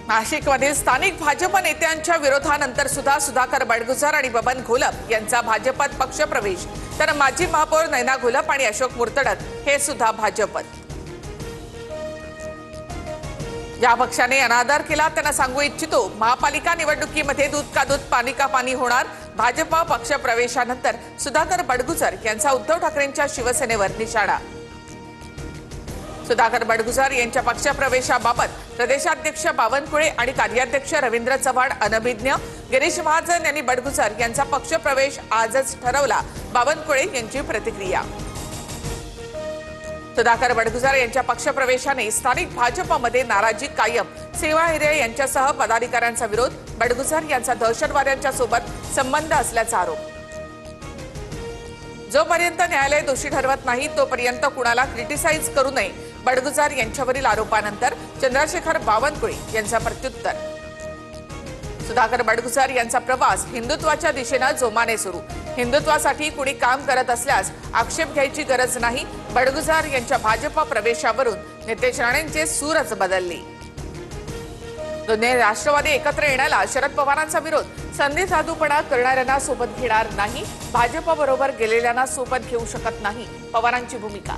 नाशिकमधील स्थानिक भाजप नेत्यांच्या विरोधानंतर सुद्धा सुधाकर बडगुजर आणि बबन घोलप यांचा भाजपात पक्षप्रवेश, तर माजी महापौर नैना घोलप आणि अशोक मुर्तडक हे सुद्धा भाजपात। या पक्षाने अनादर केला त्यांना सांगू इच्छितो, महापालिका निवडणुकीमध्ये दूध का दूध पाणी का पाणी होणार। भाजपा पक्षप्रवेशानंतर सुधाकर बडगुजर यांचा उद्धव ठाकरेंच्या शिवसेनेवर निशाणा। सुधाकर बडगुजर यांच्या पक्षप्रवेशाबाबत प्रदेशाध्यक्ष बावनकुळे आणि कार्याध्यक्ष रवींद्र चव्हाण अनभिज्ञ। गिरीश महाजन यांनी बडगुजर यांचा पक्षप्रवेश आजच ठरवला, बावनकुळे यांची प्रतिक्रिया। सुधाकर बडगुजर यांच्या पक्षप्रवेशाने स्थानिक भाजपमध्ये नाराजी कायम। सेवा हिरे यांच्यासह पदाधिकाऱ्यांचा विरोध, बडगुजर यांचा दहशतवाद्यांच्या सोबत संबंध असल्याचा आरोप। जोपर्यंत न्यायालय दोषी ठरवत नाही तोपर्यंत कुणाला क्रिटिसाइज करू नये, बडगुजर यांच्यावरील आरोपानंतर चंद्रशेखर बावनकुळे यांचा प्रत्युत्तर। सुधाकर बडगुजर यांचा प्रवास हिंदुत्वाच्या दिशेने जोमाने सुरू। हिंदुत्वासाठी कुणी काम करत असल्यास आक्षेप घ्यायची गरज नाही। बडगुजर यांच्या भाजपा प्रवेशावरून नितेश राणेंचे सूरच बदलले। दोन्ही राष्ट्रवादी एकत्र येण्याला शरद पवारांचा विरोध, संधी साधूपणा करणाऱ्यांना सोबत घेणार नाही, भाजपा बरोबर गेलेल्यांना सोबत घेऊ शकत नाही, पवारांची भूमिका।